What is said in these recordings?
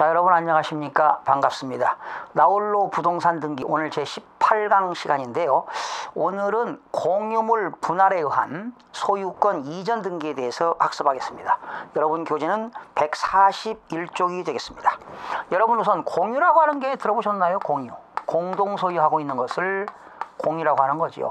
자, 여러분 안녕하십니까? 반갑습니다. 나홀로 부동산 등기 오늘 제 18강 시간인데요. 오늘은 공유물 분할에 의한 소유권 이전 등기에 대해서 학습하겠습니다. 여러분 교재는 141쪽이 되겠습니다. 여러분 우선 공유라고 하는 게 들어보셨나요? 공유. 공동 소유하고 있는 것을 공유라고 하는 거죠.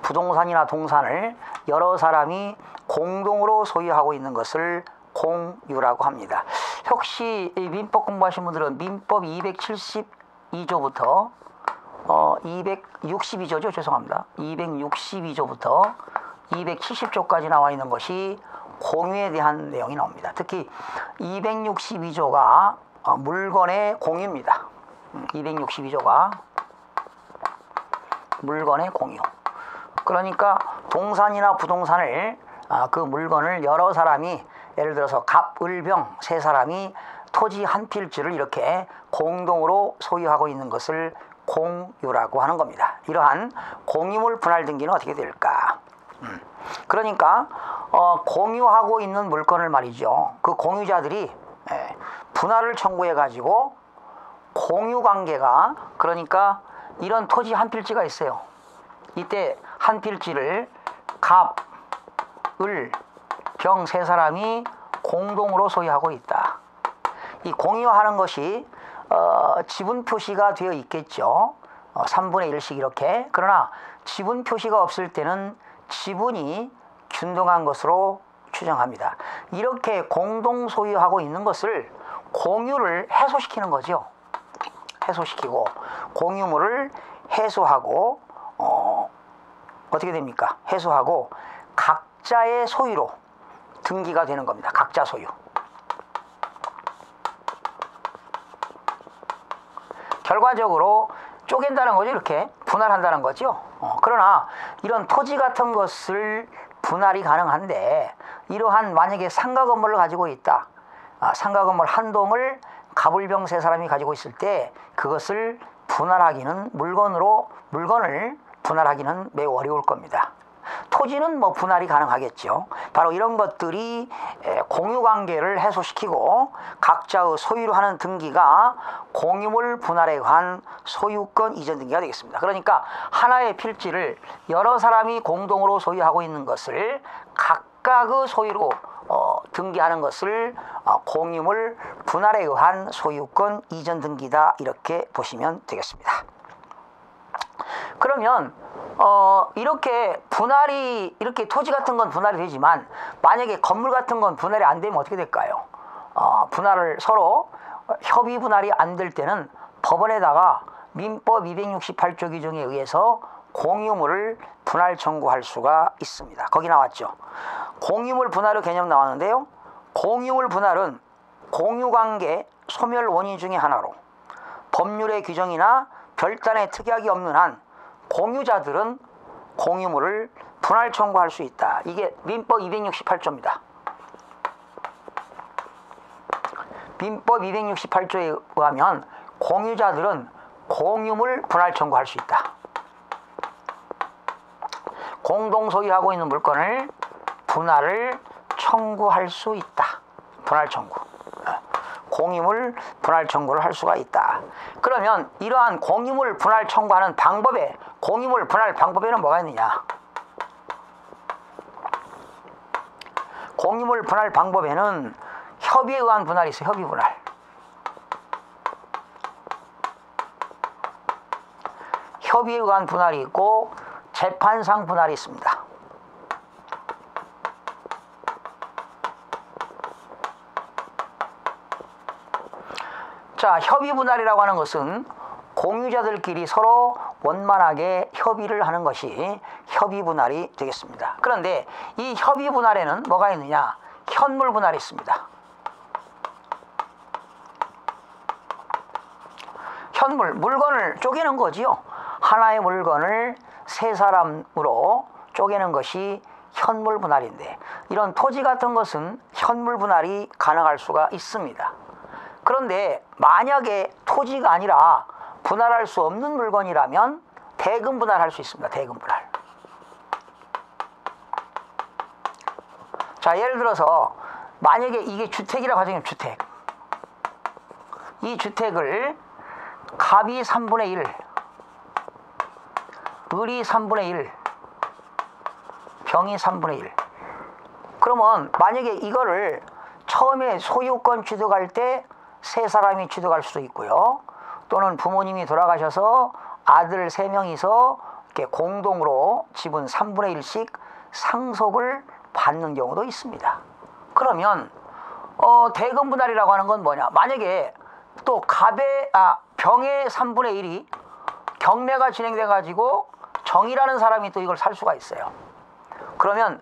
부동산이나 동산을 여러 사람이 공동으로 소유하고 있는 것을 공유라고 합니다. 혹시 민법 공부하신 분들은 민법 272조부터 262조죠. 죄송합니다. 262조부터 270조까지 나와 있는 것이 공유에 대한 내용이 나옵니다. 특히 262조가 물건의 공유입니다. 262조가 물건의 공유. 그러니까 동산이나 부동산을 그 물건을 여러 사람이 예를 들어서 갑, 을, 병 세 사람이 토지 한 필지를 이렇게 공동으로 소유하고 있는 것을 공유라고 하는 겁니다. 이러한 공유물 분할 등기는 어떻게 될까? 그러니까 공유하고 있는 물건을 말이죠. 그 공유자들이 분할을 청구해 가지고 공유관계가, 그러니까 이런 토지 한 필지가 있어요. 이때 한 필지를 갑, 을, 병 세 사람이 공동으로 소유하고 있다. 이 공유하는 것이 지분 표시가 되어 있겠죠. 3분의 1씩 이렇게. 그러나 지분 표시가 없을 때는 지분이 균등한 것으로 추정합니다. 이렇게 공동 소유하고 있는 것을 공유를 해소시키는 거죠. 해소시키고 공유물을 해소하고 어떻게 됩니까? 해소하고 각자의 소유로 등기가 되는 겁니다. 각자 소유. 결과적으로 쪼갠다는 거죠. 이렇게 분할한다는 거죠. 그러나 이런 토지 같은 것을 분할이 가능한데, 이러한 만약에 상가 건물을 가지고 있다. 상가 건물 한 동을 갑을병 세 사람이 가지고 있을 때 그것을 분할하기는, 물건을 분할하기는 매우 어려울 겁니다. 토지는 뭐 분할이 가능하겠죠. 바로 이런 것들이 공유관계를 해소시키고 각자의 소유로 하는 등기가 공유물 분할에 의한 소유권 이전 등기가 되겠습니다. 그러니까 하나의 필지를 여러 사람이 공동으로 소유하고 있는 것을 각각의 소유로 등기하는 것을 공유물 분할에 의한 소유권 이전 등기다, 이렇게 보시면 되겠습니다. 그러면 이렇게 분할이, 이렇게 토지 같은 건 분할이 되지만 만약에 건물 같은 건 분할이 안 되면 어떻게 될까요? 분할을 서로 협의 분할이 안 될 때는 법원에다가 민법 268조 규정에 의해서 공유물을 분할 청구할 수가 있습니다. 거기 나왔죠. 공유물 분할의 개념 나왔는데요. 공유물 분할은 공유관계 소멸 원인 중에 하나로 법률의 규정이나 별단의 특약이 없는 한 공유자들은 공유물을 분할 청구할 수 있다. 이게 민법 268조입니다. 민법 268조에 의하면 공유자들은 공유물 분할 청구할 수 있다. 공동 소유하고 있는 물건을 분할을 청구할 수 있다. 분할 청구. 공유물 분할 청구를 할 수가 있다. 그러면 이러한 공유물 분할 청구하는 방법에, 공유물 분할 방법에는 뭐가 있느냐? 공유물 분할 방법에는 협의에 의한 분할이 있어요. 협의 분할. 협의에 의한 분할이 있고 재판상 분할이 있습니다. 자, 협의 분할이라고 하는 것은 공유자들끼리 서로 원만하게 협의를 하는 것이 협의 분할이 되겠습니다. 그런데 이 협의 분할에는 뭐가 있느냐? 현물 분할이 있습니다. 현물, 물건을 쪼개는 거지요. 하나의 물건을 세 사람으로 쪼개는 것이 현물 분할인데, 이런 토지 같은 것은 현물 분할이 가능할 수가 있습니다. 그런데 만약에 토지가 아니라 분할할 수 없는 물건이라면 대금 분할할 수 있습니다. 대금 분할. 자, 예를 들어서 만약에 이게 주택이라고 하자면 주택. 이 주택을 갑이 3분의 1, 을이 3분의 1, 병이 3분의 1. 그러면 만약에 이거를 처음에 소유권 취득할 때 세 사람이 취득할 수도 있고요. 또는 부모님이 돌아가셔서 아들 3명이서 이렇게 공동으로 지분 3분의 1씩 상속을 받는 경우도 있습니다. 그러면 대금 분할이라고 하는 건 뭐냐? 만약에 또 병의 3분의 1이 경매가 진행돼 가지고 정이라는 사람이 또 이걸 살 수가 있어요. 그러면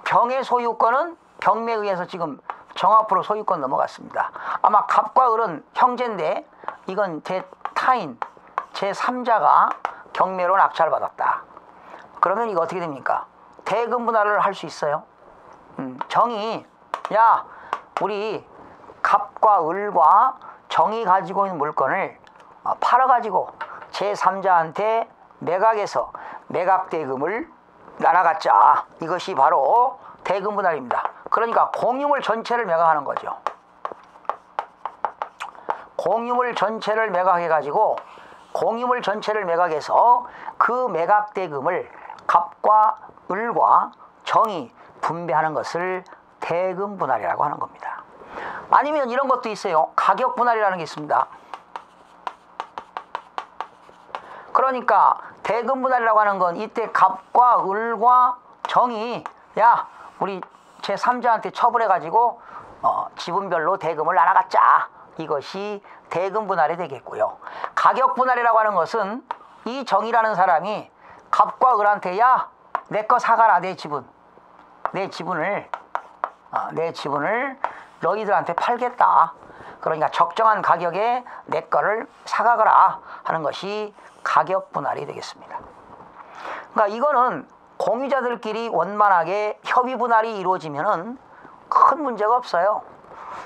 병의 소유권은 경매에 의해서 지금 정 앞으로 소유권 넘어갔습니다. 아마 갑과 을은 형제인데 이건 타인 제3자가 경매로 낙찰을 받았다. 그러면 이거 어떻게 됩니까? 대금 분할을 할 수 있어요. 정이 야 우리 갑과 을과 정이 가지고 있는 물건을 팔아가지고 제3자한테 매각해서 매각대금을 나눠갖자. 이것이 바로 대금 분할입니다. 그러니까 공유물 전체를 매각하는 거죠. 공유물 전체를 매각해가지고 공유물 전체를 매각해서 그 매각대금을 갑과 을과 정이 분배하는 것을 대금 분할이라고 하는 겁니다. 아니면 이런 것도 있어요. 가격 분할이라는 게 있습니다. 그러니까 대금 분할이라고 하는 건 이때 갑과 을과 정이 야 우리 제3자한테 처분해가지고 지분별로 대금을 나눠갖자. 이것이 대금 분할이 되겠고요. 가격 분할이라고 하는 것은 이 정이라는 사람이 갑과 을한테 야 내 거 사가라. 내 지분을 너희들한테 팔겠다. 그러니까 적정한 가격에 내 거를 사가거라 하는 것이 가격 분할이 되겠습니다. 그러니까 이거는 공유자들끼리 원만하게 협의 분할이 이루어지면은 큰 문제가 없어요.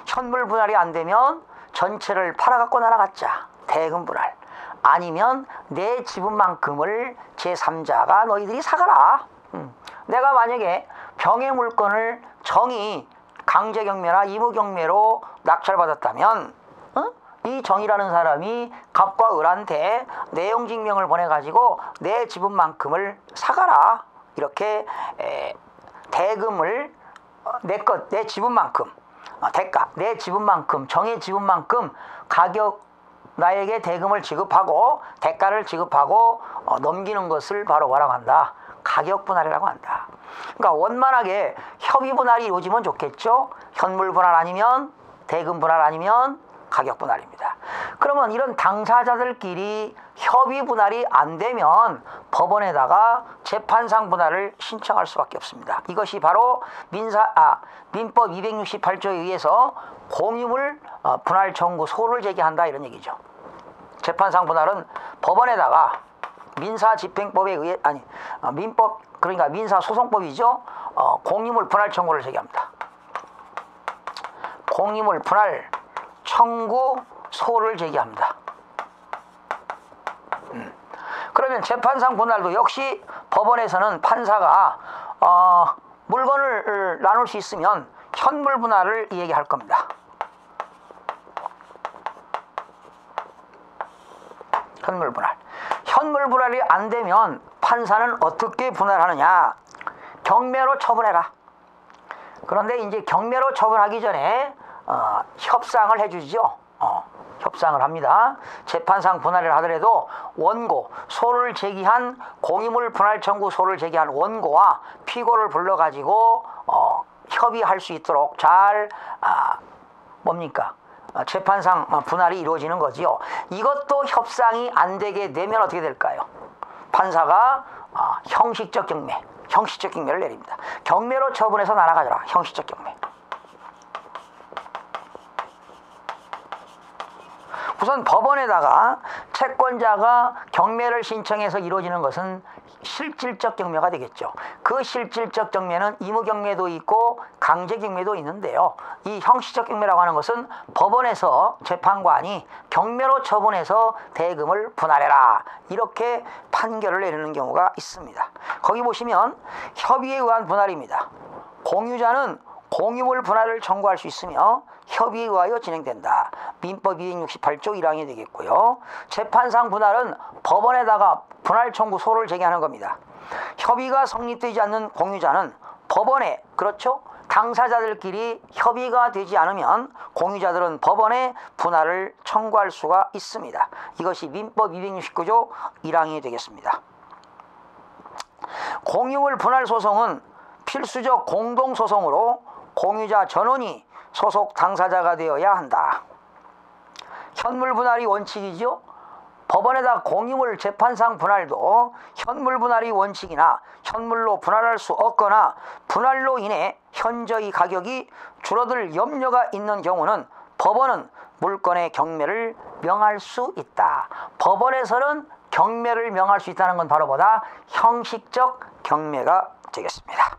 현물 분할이 안 되면 전체를 팔아갖고 나눠갖자. 대금 분할. 아니면 내 지분만큼을 제3자가 너희들이 사가라. 내가 만약에 병의 물건을 정이 강제경매나 의무경매로 낙찰받았다면 이 정이라는 사람이 갑과 을한테 내용증명을 보내가지고 내 지분만큼을 사가라. 이렇게 대금을 내 지분만큼 대가 내 지분만큼 정의 지분만큼 가격 나에게 대금을 지급하고 대가를 지급하고 넘기는 것을 바로 뭐라고 한다? 가격 분할이라고 한다. 그러니까 원만하게 협의 분할이 이루어지면 좋겠죠. 현물 분할 아니면 대금 분할 아니면 가격 분할입니다. 그러면 이런 당사자들끼리 협의 분할이 안 되면 법원에다가 재판상 분할을 신청할 수밖에 없습니다. 이것이 바로 민법 268조에 의해서 공유물 분할 청구 소를 제기한다 이런 얘기죠. 재판상 분할은 법원에다가 민사집행법에 의해 민법 그러니까 민사소송법이죠. 공유물 분할 청구를 제기합니다. 공유물 분할 청구소를 제기합니다. 그러면 재판상 분할도 역시 법원에서는 판사가 물건을 나눌 수 있으면 현물 분할을 얘기할 겁니다. 현물 분할. 현물 분할이 안 되면 판사는 어떻게 분할하느냐? 경매로 처분해라. 그런데 이제 경매로 처분하기 전에 협상을 해주죠. 협상을 합니다. 재판상 분할을 하더라도 원고, 소를 제기한 공유물 분할 청구 소를 제기한 원고와 피고를 불러가지고 협의할 수 있도록 잘 재판상 분할이 이루어지는 거지요. 이것도 협상이 안 되게 되면 어떻게 될까요? 판사가 형식적 경매를 내립니다. 경매로 처분해서 나눠가져라. 형식적 경매. 우선 법원에다가 채권자가 경매를 신청해서 이루어지는 것은 실질적 경매가 되겠죠. 그 실질적 경매는 의무경매도 있고 강제경매도 있는데요. 이 형식적 경매라고 하는 것은 법원에서 재판관이 경매로 처분해서 대금을 분할해라 이렇게 판결을 내리는 경우가 있습니다. 거기 보시면 협의에 의한 분할입니다. 공유자는 공유물 분할을 청구할 수 있으며 협의에 의하여 진행된다. 민법 268조 1항이 되겠고요. 재판상 분할은 법원에다가 분할 청구 소를 제기하는 겁니다. 협의가 성립되지 않는 공유자는 법원에, 그렇죠? 당사자들끼리 협의가 되지 않으면 공유자들은 법원에 분할을 청구할 수가 있습니다. 이것이 민법 269조 1항이 되겠습니다. 공유물 분할 소송은 필수적 공동소송으로 공유자 전원이 소속 당사자가 되어야 한다. 현물 분할이 원칙이죠. 법원에다 공유물 재판상 분할도 현물 분할이 원칙이나 현물로 분할할 수 없거나 분할로 인해 현저히 가격이 줄어들 염려가 있는 경우는 법원은 물건의 경매를 명할 수 있다. 법원에서는 경매를 명할 수 있다는 건 바로 뭐다? 형식적 경매가 되겠습니다.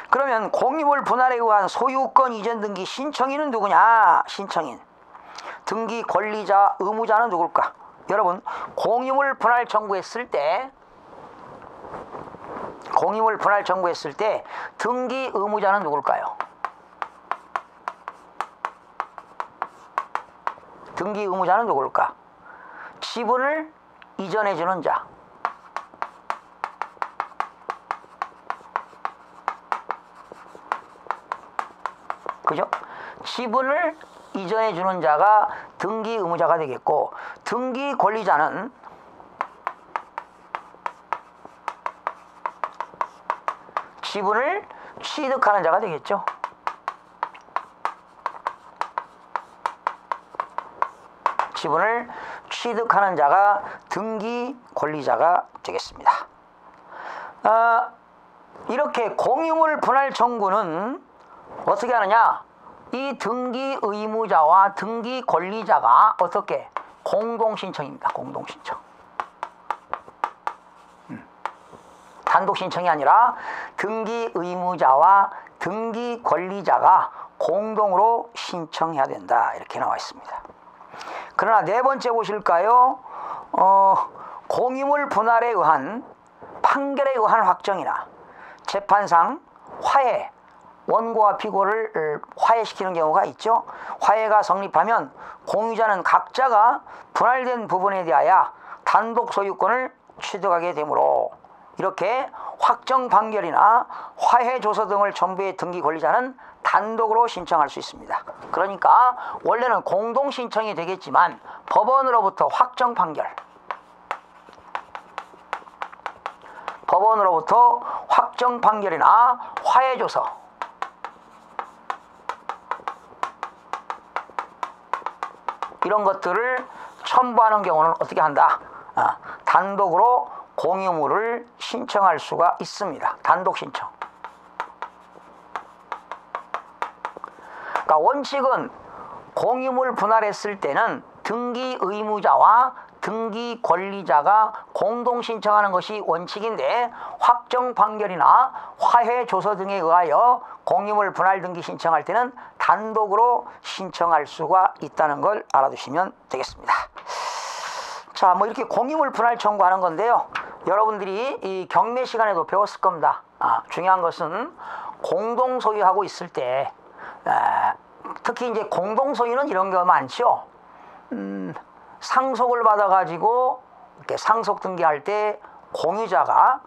그러면 공유물 분할에 의한 소유권 이전 등기 신청인은 누구냐? 신청인. 등기 권리자, 의무자는 누굴까? 여러분, 공유물 분할 청구했을 때 등기 의무자는 누굴까요? 등기 의무자는 누굴까? 지분을 이전해 주는 자. 그죠? 지분을 이전해 주는 자가 등기 의무자가 되겠고, 등기 권리자는 지분을 취득하는 자가 되겠죠. 지분을 취득하는 자가 등기 권리자가 되겠습니다. 이렇게 공유물 분할 청구는 어떻게 하느냐? 이 등기 의무자와 등기 권리자가 어떻게? 공동신청입니다. 공동신청. 단독 신청이 아니라 등기 의무자와 등기 권리자가 공동으로 신청해야 된다. 이렇게 나와 있습니다. 그러나 네 번째 보실까요? 공유물 분할에 의한 판결에 의한 확정이나 재판상 화해, 원고와 피고를 화해시키는 경우가 있죠. 화해가 성립하면 공유자는 각자가 분할된 부분에 대하여 단독 소유권을 취득하게 되므로 이렇게 확정 판결이나 화해 조서 등을 첨부해 등기 권리자는 단독으로 신청할 수 있습니다. 그러니까 원래는 공동 신청이 되겠지만 법원으로부터 확정 판결, 법원으로부터 확정 판결이나 화해 조서, 이런 것들을 첨부하는 경우는 어떻게 한다? 단독으로 공유물을 신청할 수가 있습니다. 단독 신청. 그러니까 원칙은 공유물 분할했을 때는 등기 의무자와 등기 권리자가 공동 신청하는 것이 원칙인데, 확정 판결이나 화해 조서 등에 의하여 공유물 분할 등기 신청할 때는 단독으로 신청할 수가 있다는 걸 알아두시면 되겠습니다. 자, 뭐 이렇게 공유물 분할 청구하는 건데요. 여러분들이 이 경매 시간에도 배웠을 겁니다. 중요한 것은 공동 소유하고 있을 때, 특히 이제 공동 소유는 이런 경우 많죠. 상속을 받아가지고 이렇게 상속 등기할 때 공유자가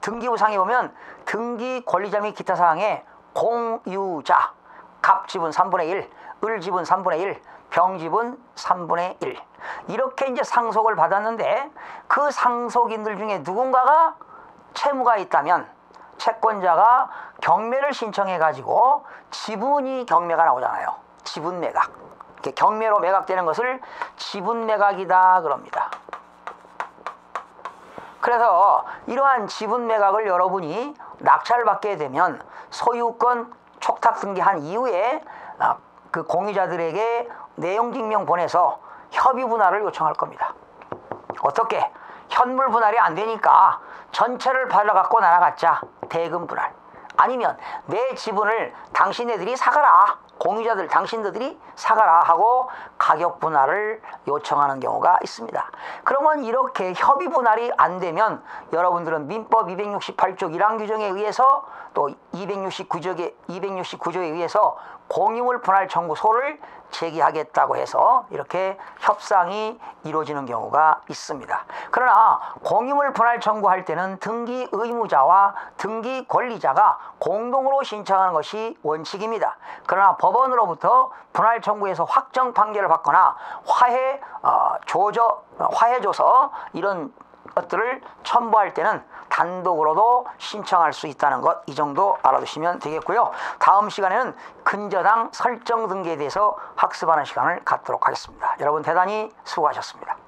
등기부상에 보면 등기 권리자 및 기타 사항에 공유자, 갑 지분 3분의 1, 을 지분 3분의 1, 병 지분 3분의 1 이렇게 이제 상속을 받았는데, 그 상속인들 중에 누군가가 채무가 있다면 채권자가 경매를 신청해 가지고 지분이 경매가 나오잖아요. 지분 매각. 경매로 매각되는 것을 지분 매각이다 그럽니다. 그래서 이러한 지분 매각을 여러분이 낙찰을 받게 되면 소유권 촉탁 등기한 이후에 그 공유자들에게 내용 증명 보내서 협의 분할을 요청할 겁니다. 어떻게? 현물 분할이 안 되니까 전체를 받아갖고 날아갔자 대금 분할, 아니면 내 지분을 당신네들이 사가라, 공유자들 당신들이 사가라 하고 가격 분할을 요청하는 경우가 있습니다. 그러면 이렇게 협의 분할이 안 되면 여러분들은 민법 268조 1항 규정에 의해서 또 269조에 의해서 공유물 분할 청구소를 제기하겠다고 해서 이렇게 협상이 이루어지는 경우가 있습니다. 그러나 공유물 분할 청구할 때는 등기 의무자와 등기 권리자가 공동으로 신청하는 것이 원칙입니다. 그러나 법원으로부터 분할 청구에서 확정 판결을 받거나 화해조서 이런 것들을 첨부할 때는 단독으로도 신청할 수 있다는 것, 이 정도 알아두시면 되겠고요. 다음 시간에는 근저당 설정 등기에 대해서 학습하는 시간을 갖도록 하겠습니다. 여러분 대단히 수고하셨습니다.